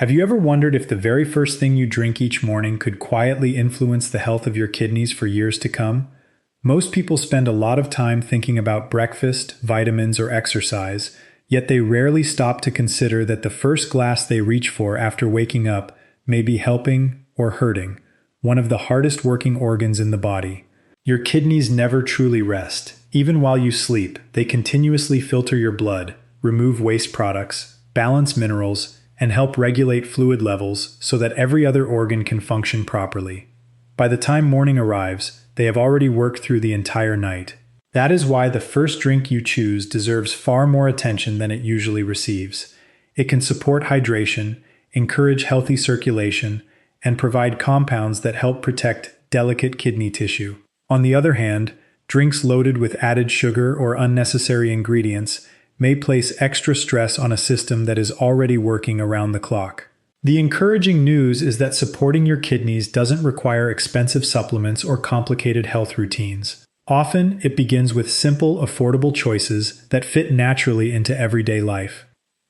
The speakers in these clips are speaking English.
Have you ever wondered if the very first thing you drink each morning could quietly influence the health of your kidneys for years to come? Most people spend a lot of time thinking about breakfast, vitamins, or exercise, yet they rarely stop to consider that the first glass they reach for after waking up may be helping or hurting one of the hardest working organs in the body. Your kidneys never truly rest. Even while you sleep, they continuously filter your blood, remove waste products, balance minerals, and help regulate fluid levels so that every other organ can function properly. By the time morning arrives, they have already worked through the entire night. That is why the first drink you choose deserves far more attention than it usually receives. It can support hydration, encourage healthy circulation, and provide compounds that help protect delicate kidney tissue. On the other hand, drinks loaded with added sugar or unnecessary ingredients may place extra stress on a system that is already working around the clock. The encouraging news is that supporting your kidneys doesn't require expensive supplements or complicated health routines. Often, it begins with simple, affordable choices that fit naturally into everyday life.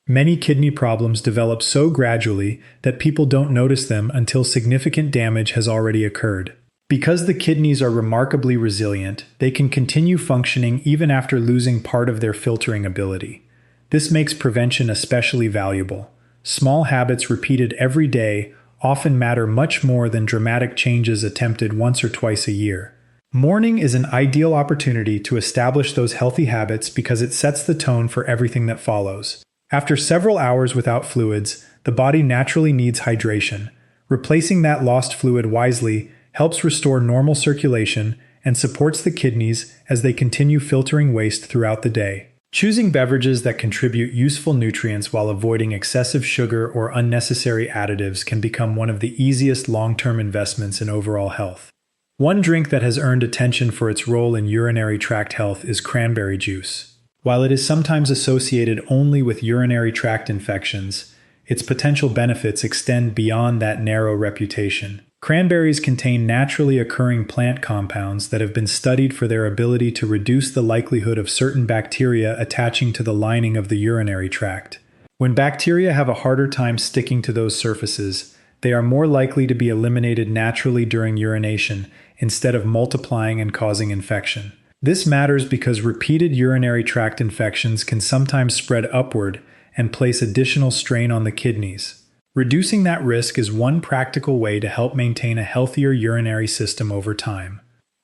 Many kidney problems develop so gradually that people don't notice them until significant damage has already occurred. Because the kidneys are remarkably resilient, they can continue functioning even after losing part of their filtering ability. This makes prevention especially valuable. Small habits repeated every day often matter much more than dramatic changes attempted once or twice a year. Morning is an ideal opportunity to establish those healthy habits because it sets the tone for everything that follows. After several hours without fluids, the body naturally needs hydration. Replacing that lost fluid wisely helps restore normal circulation and supports the kidneys as they continue filtering waste throughout the day. Choosing beverages that contribute useful nutrients while avoiding excessive sugar or unnecessary additives can become one of the easiest long-term investments in overall health. One drink that has earned attention for its role in urinary tract health is cranberry juice. While it is sometimes associated only with urinary tract infections, its potential benefits extend beyond that narrow reputation. Cranberries contain naturally occurring plant compounds that have been studied for their ability to reduce the likelihood of certain bacteria attaching to the lining of the urinary tract. When bacteria have a harder time sticking to those surfaces, they are more likely to be eliminated naturally during urination instead of multiplying and causing infection. This matters because repeated urinary tract infections can sometimes spread upward and place additional strain on the kidneys. Reducing that risk is one practical way to help maintain a healthier urinary system over time.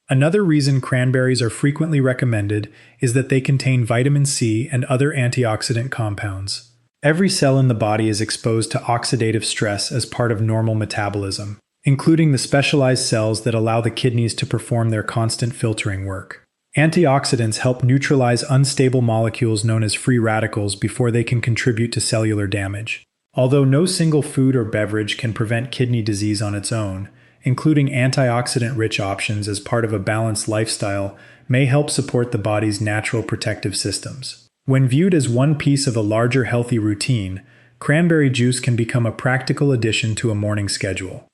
Another reason cranberries are frequently recommended is that they contain vitamin C and other antioxidant compounds. Every cell in the body is exposed to oxidative stress as part of normal metabolism, including the specialized cells that allow the kidneys to perform their constant filtering work. Antioxidants help neutralize unstable molecules known as free radicals before they can contribute to cellular damage. Although no single food or beverage can prevent kidney disease on its own, including antioxidant-rich options as part of a balanced lifestyle may help support the body's natural protective systems. When viewed as one piece of a larger healthy routine, cranberry juice can become a practical addition to a morning schedule.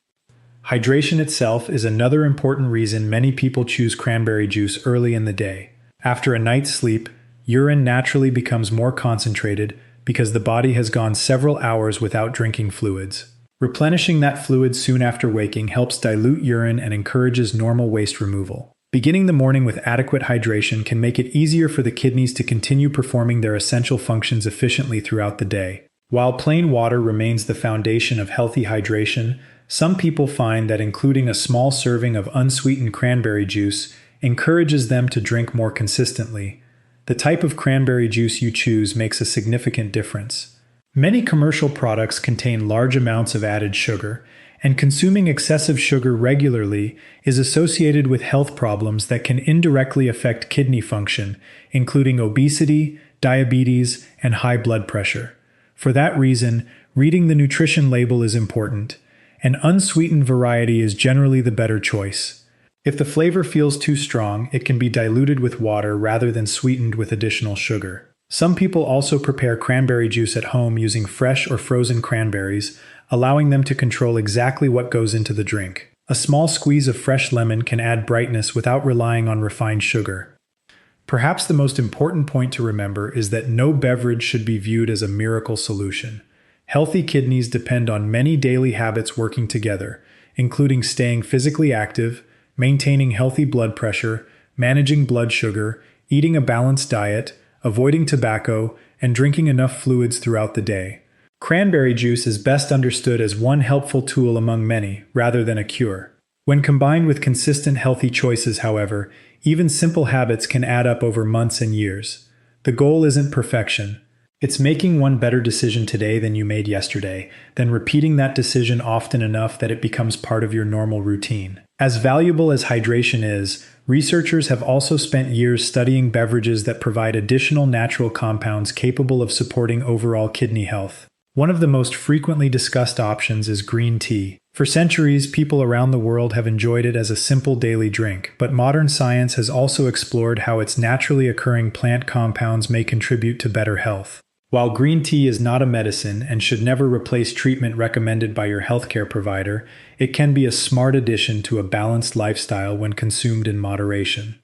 Hydration itself is another important reason many people choose cranberry juice early in the day. After a night's sleep, urine naturally becomes more concentrated because the body has gone several hours without drinking fluids. Replenishing that fluid soon after waking helps dilute urine and encourages normal waste removal. Beginning the morning with adequate hydration can make it easier for the kidneys to continue performing their essential functions efficiently throughout the day. While plain water remains the foundation of healthy hydration, some people find that including a small serving of unsweetened cranberry juice encourages them to drink more consistently. The type of cranberry juice you choose makes a significant difference. Many commercial products contain large amounts of added sugar, and consuming excessive sugar regularly is associated with health problems that can indirectly affect kidney function, including obesity, diabetes, and high blood pressure. For that reason, reading the nutrition label is important. An unsweetened variety is generally the better choice. If the flavor feels too strong, it can be diluted with water rather than sweetened with additional sugar. Some people also prepare cranberry juice at home using fresh or frozen cranberries, allowing them to control exactly what goes into the drink. A small squeeze of fresh lemon can add brightness without relying on refined sugar. Perhaps the most important point to remember is that no beverage should be viewed as a miracle solution. Healthy kidneys depend on many daily habits working together, including staying physically active, maintaining healthy blood pressure, managing blood sugar, eating a balanced diet, avoiding tobacco, and drinking enough fluids throughout the day. Cranberry juice is best understood as one helpful tool among many, rather than a cure. When combined with consistent healthy choices, however, even simple habits can add up over months and years. The goal isn't perfection. It's making one better decision today than you made yesterday, then repeating that decision often enough that it becomes part of your normal routine. As valuable as hydration is, researchers have also spent years studying beverages that provide additional natural compounds capable of supporting overall kidney health. One of the most frequently discussed options is green tea. For centuries, people around the world have enjoyed it as a simple daily drink, but modern science has also explored how its naturally occurring plant compounds may contribute to better health. While green tea is not a medicine and should never replace treatment recommended by your healthcare provider, it can be a smart addition to a balanced lifestyle when consumed in moderation.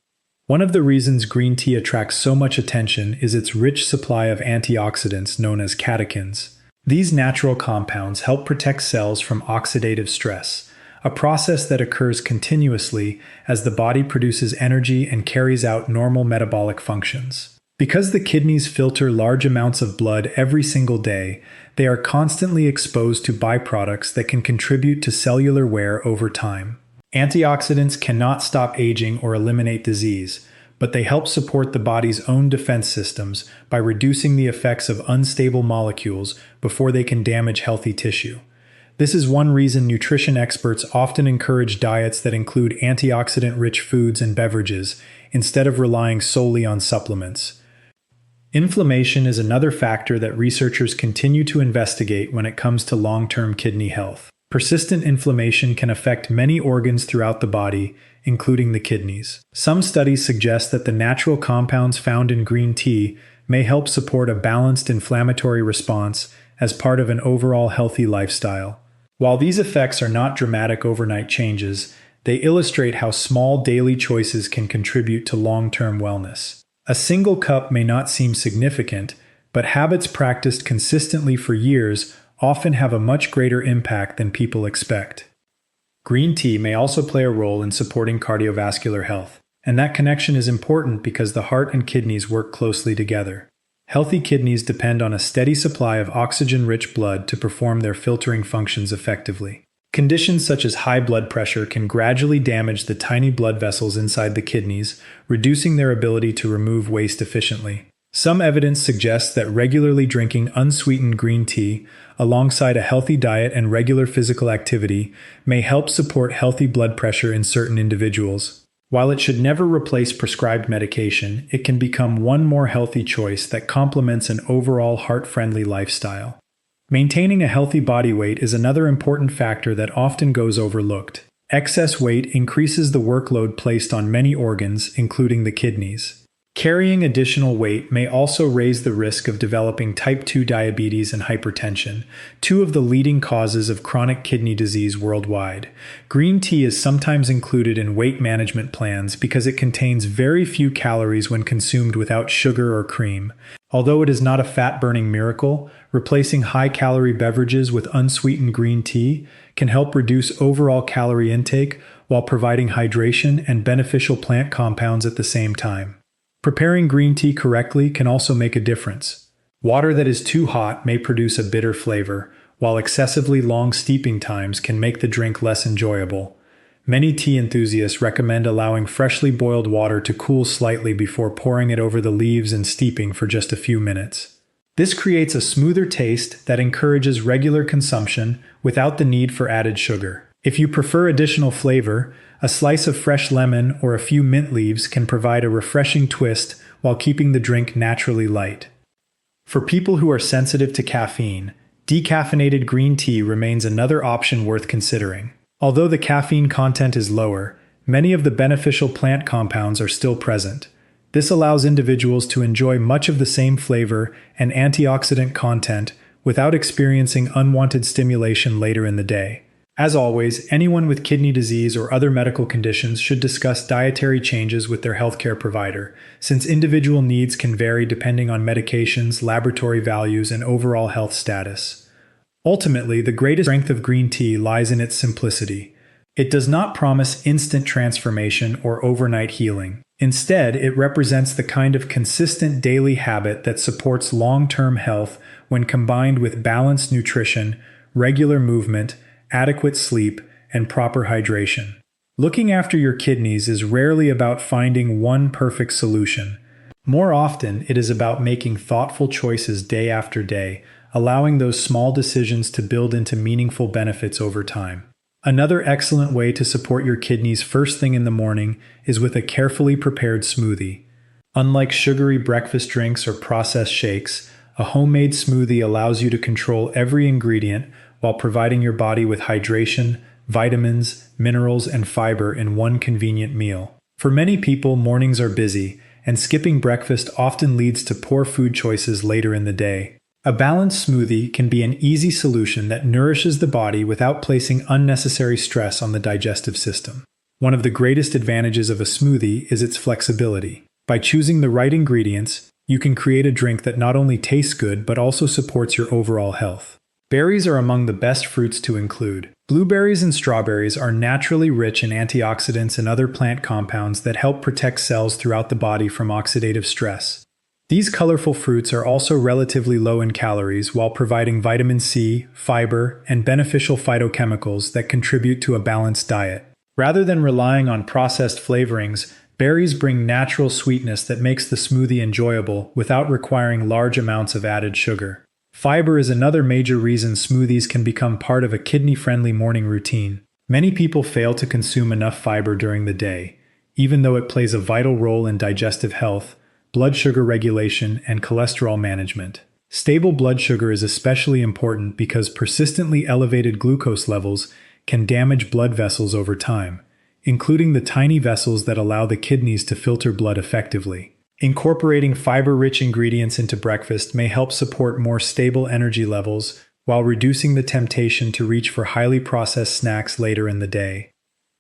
One of the reasons green tea attracts so much attention is its rich supply of antioxidants known as catechins. These natural compounds help protect cells from oxidative stress, a process that occurs continuously as the body produces energy and carries out normal metabolic functions. Because the kidneys filter large amounts of blood every single day, they are constantly exposed to byproducts that can contribute to cellular wear over time. Antioxidants cannot stop aging or eliminate disease, but they help support the body's own defense systems by reducing the effects of unstable molecules before they can damage healthy tissue. This is one reason nutrition experts often encourage diets that include antioxidant-rich foods and beverages, instead of relying solely on supplements. Inflammation is another factor that researchers continue to investigate when it comes to long-term kidney health. Persistent inflammation can affect many organs throughout the body, including the kidneys. Some studies suggest that the natural compounds found in green tea may help support a balanced inflammatory response as part of an overall healthy lifestyle. While these effects are not dramatic overnight changes, they illustrate how small daily choices can contribute to long-term wellness. A single cup may not seem significant, but habits practiced consistently for years often have a much greater impact than people expect. Green tea may also play a role in supporting cardiovascular health, and that connection is important because the heart and kidneys work closely together. Healthy kidneys depend on a steady supply of oxygen-rich blood to perform their filtering functions effectively. Conditions such as high blood pressure can gradually damage the tiny blood vessels inside the kidneys, reducing their ability to remove waste efficiently. Some evidence suggests that regularly drinking unsweetened green tea, alongside a healthy diet and regular physical activity, may help support healthy blood pressure in certain individuals. While it should never replace prescribed medication, it can become one more healthy choice that complements an overall heart-friendly lifestyle. Maintaining a healthy body weight is another important factor that often goes overlooked. Excess weight increases the workload placed on many organs, including the kidneys. Carrying additional weight may also raise the risk of developing type 2 diabetes and hypertension, two of the leading causes of chronic kidney disease worldwide. Green tea is sometimes included in weight management plans because it contains very few calories when consumed without sugar or cream. Although it is not a fat-burning miracle, replacing high-calorie beverages with unsweetened green tea can help reduce overall calorie intake while providing hydration and beneficial plant compounds at the same time. Preparing green tea correctly can also make a difference. Water that is too hot may produce a bitter flavor, while excessively long steeping times can make the drink less enjoyable. Many tea enthusiasts recommend allowing freshly boiled water to cool slightly before pouring it over the leaves and steeping for just a few minutes. This creates a smoother taste that encourages regular consumption without the need for added sugar. If you prefer additional flavor, a slice of fresh lemon or a few mint leaves can provide a refreshing twist while keeping the drink naturally light. For people who are sensitive to caffeine, decaffeinated green tea remains another option worth considering. Although the caffeine content is lower, many of the beneficial plant compounds are still present. This allows individuals to enjoy much of the same flavor and antioxidant content without experiencing unwanted stimulation later in the day. As always, anyone with kidney disease or other medical conditions should discuss dietary changes with their healthcare provider, since individual needs can vary depending on medications, laboratory values, and overall health status. Ultimately, the greatest strength of green tea lies in its simplicity. It does not promise instant transformation or overnight healing. Instead, it represents the kind of consistent daily habit that supports long-term health when combined with balanced nutrition, regular movement, adequate sleep, and proper hydration. Looking after your kidneys is rarely about finding one perfect solution. More often, it is about making thoughtful choices day after day, allowing those small decisions to build into meaningful benefits over time. Another excellent way to support your kidneys first thing in the morning is with a carefully prepared smoothie. Unlike sugary breakfast drinks or processed shakes, a homemade smoothie allows you to control every ingredient while providing your body with hydration, vitamins, minerals, and fiber in one convenient meal. For many people, mornings are busy, and skipping breakfast often leads to poor food choices later in the day. A balanced smoothie can be an easy solution that nourishes the body without placing unnecessary stress on the digestive system. One of the greatest advantages of a smoothie is its flexibility. By choosing the right ingredients, you can create a drink that not only tastes good but also supports your overall health. Berries are among the best fruits to include. Blueberries and strawberries are naturally rich in antioxidants and other plant compounds that help protect cells throughout the body from oxidative stress. These colorful fruits are also relatively low in calories while providing vitamin C, fiber, and beneficial phytochemicals that contribute to a balanced diet. Rather than relying on processed flavorings, berries bring natural sweetness that makes the smoothie enjoyable without requiring large amounts of added sugar. Fiber is another major reason smoothies can become part of a kidney-friendly morning routine. Many people fail to consume enough fiber during the day, even though it plays a vital role in digestive health, blood sugar regulation, and cholesterol management. Stable blood sugar is especially important because persistently elevated glucose levels can damage blood vessels over time, including the tiny vessels that allow the kidneys to filter blood effectively. Incorporating fiber-rich ingredients into breakfast may help support more stable energy levels while reducing the temptation to reach for highly processed snacks later in the day.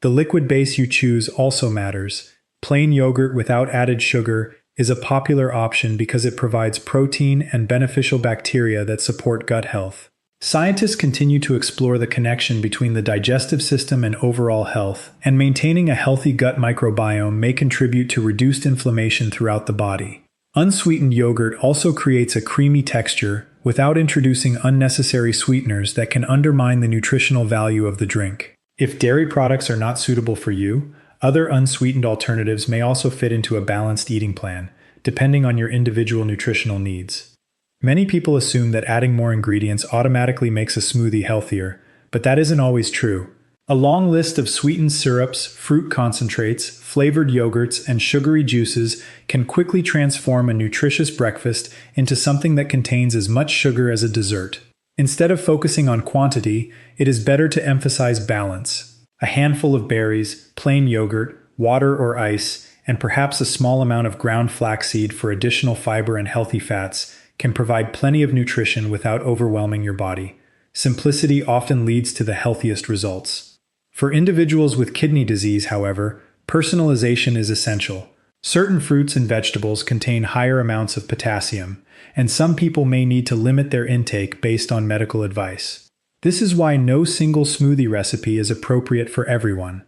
The liquid base you choose also matters. Plain yogurt without added sugar is a popular option because it provides protein and beneficial bacteria that support gut health. Scientists continue to explore the connection between the digestive system and overall health, and maintaining a healthy gut microbiome may contribute to reduced inflammation throughout the body. Unsweetened yogurt also creates a creamy texture without introducing unnecessary sweeteners that can undermine the nutritional value of the drink. If dairy products are not suitable for you, other unsweetened alternatives may also fit into a balanced eating plan, depending on your individual nutritional needs. Many people assume that adding more ingredients automatically makes a smoothie healthier, but that isn't always true. A long list of sweetened syrups, fruit concentrates, flavored yogurts, and sugary juices can quickly transform a nutritious breakfast into something that contains as much sugar as a dessert. Instead of focusing on quantity, it is better to emphasize balance. A handful of berries, plain yogurt, water or ice, and perhaps a small amount of ground flaxseed for additional fiber and healthy fats can provide plenty of nutrition without overwhelming your body. Simplicity often leads to the healthiest results. For individuals with kidney disease, however, personalization is essential. Certain fruits and vegetables contain higher amounts of potassium, and some people may need to limit their intake based on medical advice. This is why no single smoothie recipe is appropriate for everyone.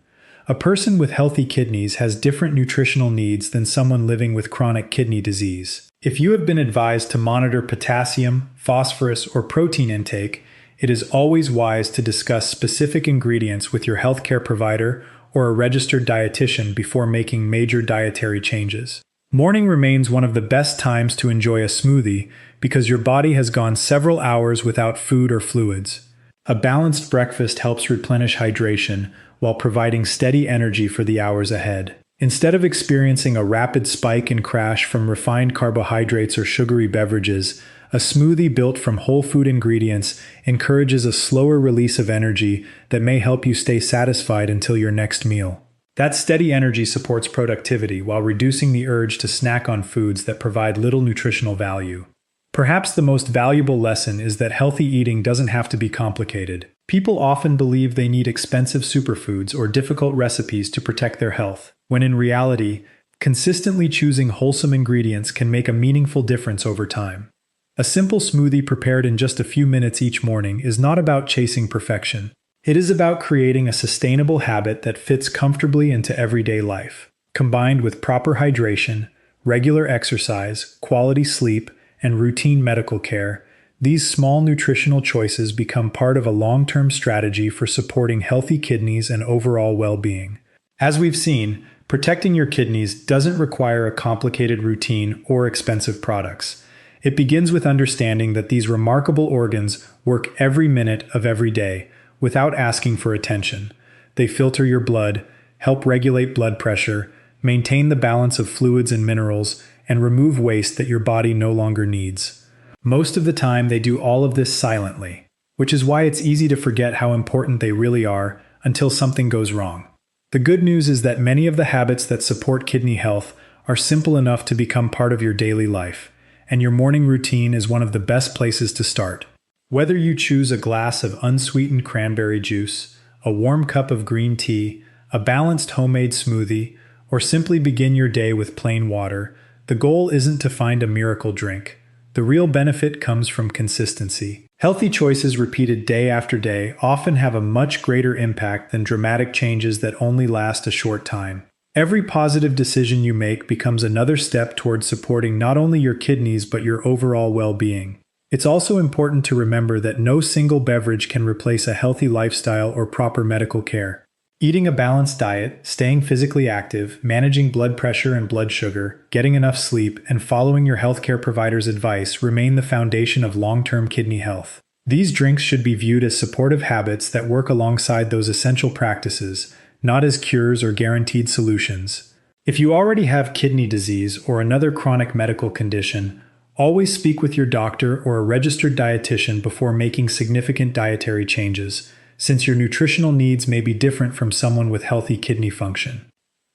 A person with healthy kidneys has different nutritional needs than someone living with chronic kidney disease. If you have been advised to monitor potassium, phosphorus, or protein intake, it is always wise to discuss specific ingredients with your healthcare provider or a registered dietitian before making major dietary changes. Morning remains one of the best times to enjoy a smoothie because your body has gone several hours without food or fluids. A balanced breakfast helps replenish hydration while providing steady energy for the hours ahead. Instead of experiencing a rapid spike and crash from refined carbohydrates or sugary beverages, a smoothie built from whole food ingredients encourages a slower release of energy that may help you stay satisfied until your next meal. That steady energy supports productivity while reducing the urge to snack on foods that provide little nutritional value. Perhaps the most valuable lesson is that healthy eating doesn't have to be complicated. People often believe they need expensive superfoods or difficult recipes to protect their health, when in reality, consistently choosing wholesome ingredients can make a meaningful difference over time. A simple smoothie prepared in just a few minutes each morning is not about chasing perfection. It is about creating a sustainable habit that fits comfortably into everyday life. Combined with proper hydration, regular exercise, quality sleep, and routine medical care, these small nutritional choices become part of a long-term strategy for supporting healthy kidneys and overall well-being. As we've seen, protecting your kidneys doesn't require a complicated routine or expensive products. It begins with understanding that these remarkable organs work every minute of every day without asking for attention. They filter your blood, help regulate blood pressure, maintain the balance of fluids and minerals, and remove waste that your body no longer needs. Most of the time, they do all of this silently, which is why it's easy to forget how important they really are until something goes wrong. The good news is that many of the habits that support kidney health are simple enough to become part of your daily life, and your morning routine is one of the best places to start. Whether you choose a glass of unsweetened cranberry juice, a warm cup of green tea, a balanced homemade smoothie, or simply begin your day with plain water, the goal isn't to find a miracle drink. The real benefit comes from consistency. Healthy choices repeated day after day often have a much greater impact than dramatic changes that only last a short time. Every positive decision you make becomes another step towards supporting not only your kidneys but your overall well-being. It's also important to remember that no single beverage can replace a healthy lifestyle or proper medical care. Eating a balanced diet, staying physically active, managing blood pressure and blood sugar, getting enough sleep, and following your healthcare provider's advice remain the foundation of long-term kidney health. These drinks should be viewed as supportive habits that work alongside those essential practices, not as cures or guaranteed solutions. If you already have kidney disease or another chronic medical condition, always speak with your doctor or a registered dietitian before making significant dietary changes, since your nutritional needs may be different from someone with healthy kidney function.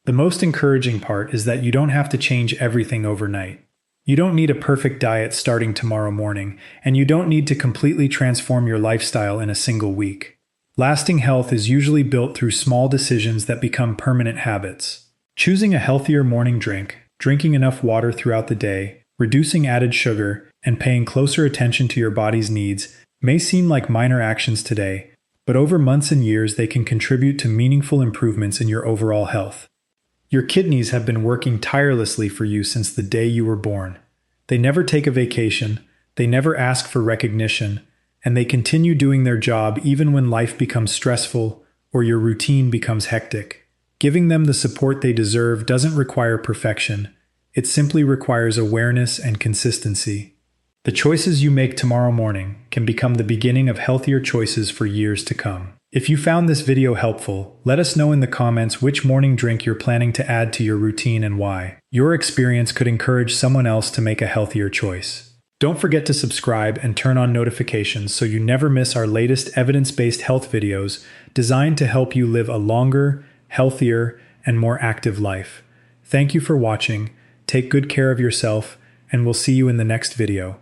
The most encouraging part is that you don't have to change everything overnight. You don't need a perfect diet starting tomorrow morning, and you don't need to completely transform your lifestyle in a single week. Lasting health is usually built through small decisions that become permanent habits. Choosing a healthier morning drink, drinking enough water throughout the day, reducing added sugar, and paying closer attention to your body's needs may seem like minor actions today, but over months and years they can contribute to meaningful improvements in your overall health. Your kidneys have been working tirelessly for you since the day you were born. They never take a vacation, they never ask for recognition, and they continue doing their job even when life becomes stressful or your routine becomes hectic. Giving them the support they deserve doesn't require perfection. It simply requires awareness and consistency. The choices you make tomorrow morning can become the beginning of healthier choices for years to come. If you found this video helpful, let us know in the comments which morning drink you're planning to add to your routine and why. Your experience could encourage someone else to make a healthier choice. Don't forget to subscribe and turn on notifications so you never miss our latest evidence-based health videos designed to help you live a longer, healthier, and more active life. Thank you for watching, take good care of yourself, and we'll see you in the next video.